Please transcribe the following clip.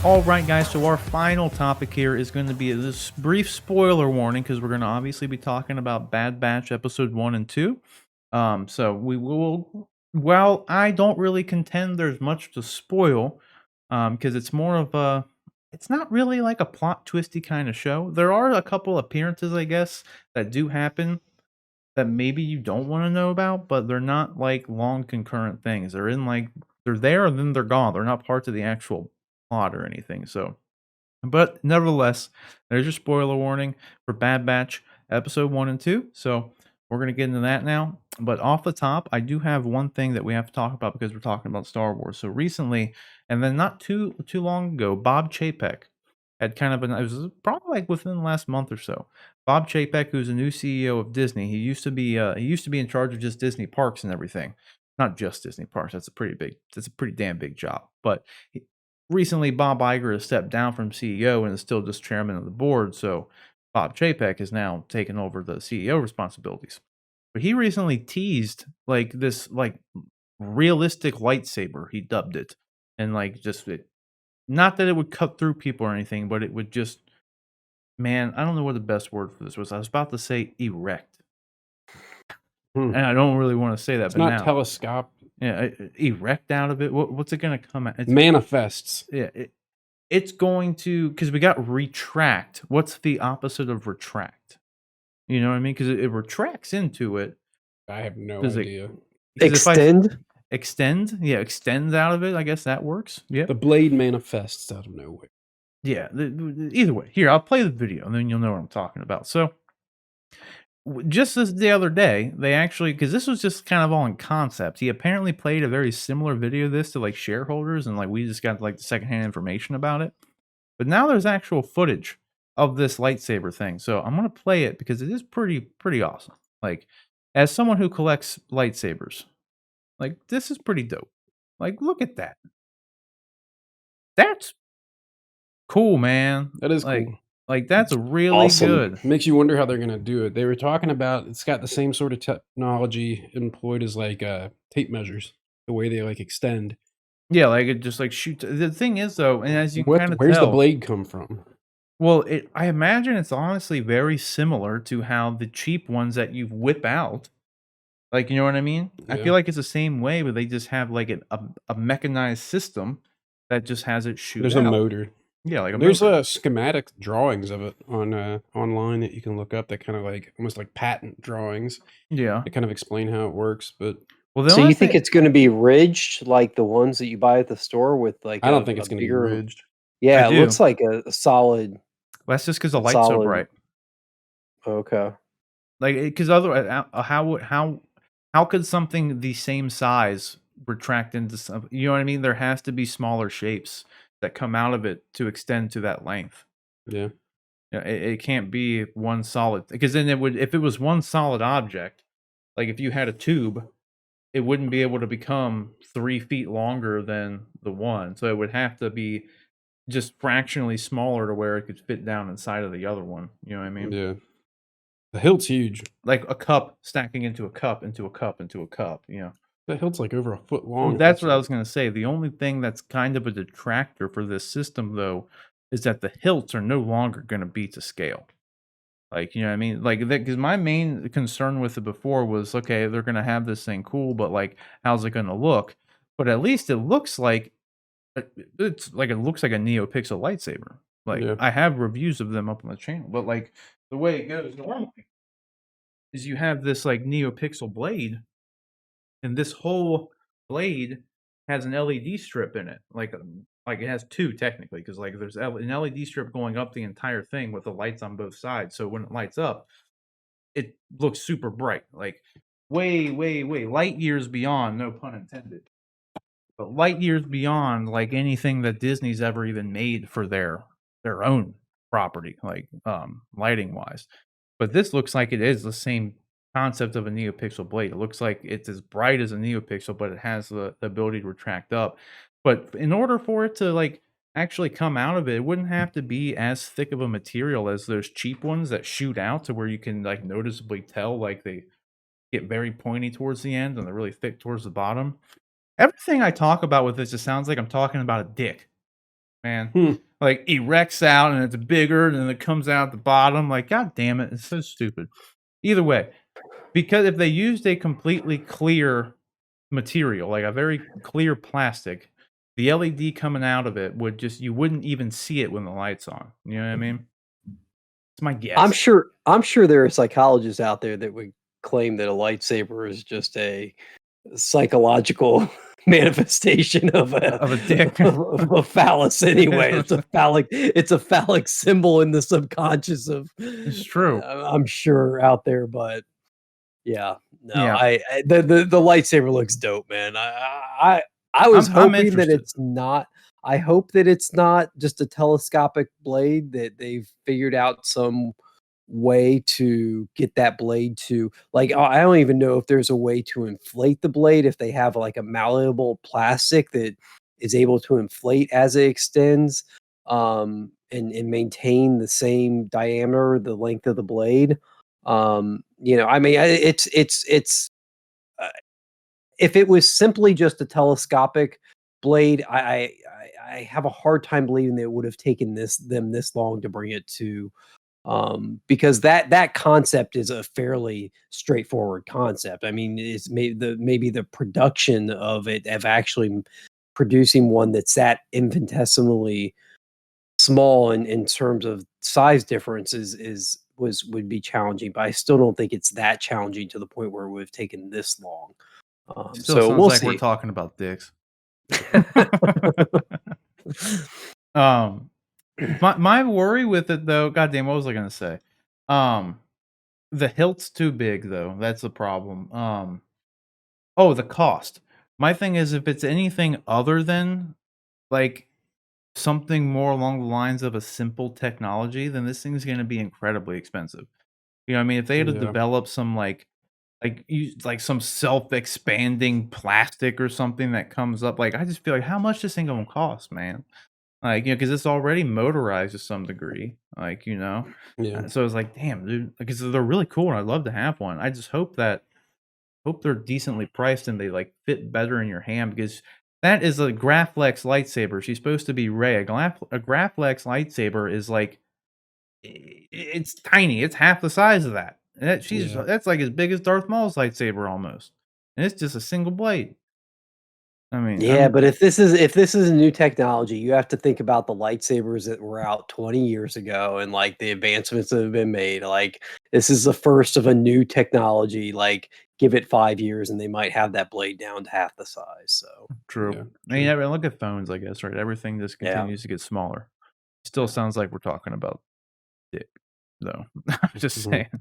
All right, guys, so our final topic here is going to be this brief spoiler warning because we're going to obviously be talking about Bad Batch episode 1 and 2. So we will, well, I don't really contend there's much to spoil because it's more of it's not really like a plot twisty kind of show. There are a couple appearances, I guess, that do happen that maybe you don't want to know about, but they're not like long concurrent things. They're there and then they're gone. They're not parts of the actual plot or anything. So, but nevertheless, there's your spoiler warning for Bad Batch episode 1 and 2. So, we're going to get into that now. But off the top, I do have one thing that we have to talk about because we're talking about Star Wars. So, recently, and then not too long ago, Bob Chapek had kind of it was probably like within the last month or so. Bob Chapek, who's a new CEO of Disney, he used to be in charge of just Disney parks and everything. Not just Disney parks. That's a pretty damn big job. But recently, Bob Iger has stepped down from CEO and is still just chairman of the board. So Bob Chapek is now taking over the CEO responsibilities. But he recently teased like this realistic lightsaber. He dubbed it, and not that it would cut through people or anything, but it would just, man, I don't know what the best word for this was. I was about to say erect. And I don't really want to say that, It's but not now, telescope. yeah, erect out of it. What's it going to come out? Manifests. Yeah, it's going to, because we got retract. What's the opposite of retract? You know what I mean? Because it retracts into it. I have no Does it- idea. Extend? Extend? Yeah, extends out of it. I guess that works. Yeah. The blade manifests out of nowhere. Yeah. Either way, here, I'll play the video and then you'll know what I'm talking about. So, just the other day, they actually, because this was just kind of all in concept, he apparently played a very similar video of this to like shareholders, and like we just got like the secondhand information about it. But now there's actual footage of this lightsaber thing. So I'm gonna play it because it is pretty awesome. Like, as someone who collects lightsabers, like this is pretty dope. Like, look at that. That's cool, man. That is like, cool. Like that's really awesome. good. Makes you wonder how they're going to do it. They were talking about it's got the same sort of technology employed as like tape measures, the way they like extend. Yeah, like it just like shoots. The thing is though, and as you kind of Where's tell, the blade come from? well, I imagine it's honestly very similar to how the cheap ones that you whip out, like, you know what I mean? I Yeah. feel like it's the same way, but they just have like a mechanized system that just has it shoot There's out. a motor. Yeah, like a There's motor. schematic drawings of it on online that you can look up that kind of like almost like patent drawings. Yeah. They kind of explain how it works, but Well, So you think it's going to be ridged like the ones that you buy at the store with like I don't think it's going to be bigger... ridged. Yeah, I it do. looks like a solid... That's just because the light's so solid- bright. Okay. Like, because otherwise, how could something the same size retract into something? You know what I mean? There has to be smaller shapes that come out of it to extend to that length. Yeah. Yeah, it can't be one solid, because then it would, if it was one solid object, like if you had a tube, it wouldn't be able to become 3 feet longer than the one. So it would have to be just fractionally smaller to where it could fit down inside of the other one. You know what I mean? Yeah. The hilt's huge. Like a cup stacking into a cup, into a cup, into a cup, you know. The hilt's like over a foot Well, long. that's what I was going to say. The only thing that's kind of a detractor for this system, though, is that the hilts are no longer going to be to scale. Like, you know what I mean? Like, because my main concern with it before was, okay, they're going to have this thing cool, but like, how's it going to look? But at least it looks like it looks like a NeoPixel lightsaber. Like, Yeah. I have reviews of them up on the channel, but like the way it goes normally is you have this like NeoPixel blade, and this whole blade has an LED strip in it. Like it has two technically, because like there's an LED strip going up the entire thing with the lights on both sides. So when it lights up, it looks super bright, like way light years beyond, no pun intended, but light years beyond like anything that Disney's ever even made for their own property, like lighting wise. But this looks like it is the same concept of a NeoPixel blade. It looks like it's as bright as a NeoPixel, but it has the ability to retract up. But in order for it to like actually come out of it, it wouldn't have to be as thick of a material as those cheap ones that shoot out to where you can like noticeably tell like they get very pointy towards the end and they're really thick towards the bottom. Everything I talk about with this just sounds like I'm talking about a dick. man. Hmm. Like erects out and it's bigger and then it comes out the bottom. Like, god damn it, it's so stupid. Either way, because if they used a completely clear material, like a very clear plastic, the LED coming out of it would just you wouldn't even see it when the light's on. You know what I mean? It's my guess. I'm sure there are psychologists out there that would claim that a lightsaber is just a psychological manifestation of Of a dick. of a phallus anyway. It's a phallic symbol in the subconscious of It's true. I'm sure out there, but yeah, no, Yeah. the lightsaber looks dope, man. I was I'm hoping that interested. it's not. I hope that it's not just a telescopic blade, that they've figured out some way to get that blade to like I don't even know if there's a way to inflate the blade, if they have like a malleable plastic that is able to inflate as it extends, and maintain the same diameter, the length of the blade. I mean, it's uh, if it was simply just a telescopic blade, I have a hard time believing that it would have taken them this long to bring it to, because that concept is a fairly straightforward concept. I mean, it's maybe the production of it, of actually producing one that's that infinitesimally small in terms of size differences would be challenging, but I still don't think it's that challenging to the point where it would have taken this long. Still So sounds we'll like we're see. talking about dicks. um my worry with it though, goddamn, what was I gonna say? Um the hilt's too big though. That's the problem. Oh, the cost. My thing is if it's anything other than like something more along the lines of a simple technology, then this thing's gonna be incredibly expensive. You know what I mean? If they had to Yeah. develop some like some self-expanding plastic or something that comes up, like I just feel like how much this thing gonna cost, man? Like, because it's already motorized to some degree, like, Yeah. so it's like, damn, dude, because they're really cool and I'd love to have one. I just hope they're decently priced and they like fit better in your hand because that is a Graflex lightsaber. She's supposed to be Rey. A Graflex lightsaber is like it's tiny. It's half the size of that. And Yeah. that's like as big as Darth Maul's lightsaber almost, and it's just a single blade. I mean, Yeah, but if this is a new technology, you have to think about the lightsabers that were out 20 years ago and like the advancements that have been made. Like this is the first of a new technology. Like give it 5 years and they might have that blade down to half the size. So true. Yeah. I mean, True. look at phones, I guess, right? Everything just yeah. continues to get smaller. Still Yeah. sounds like we're talking about dick, though. I'm just Mhm. saying.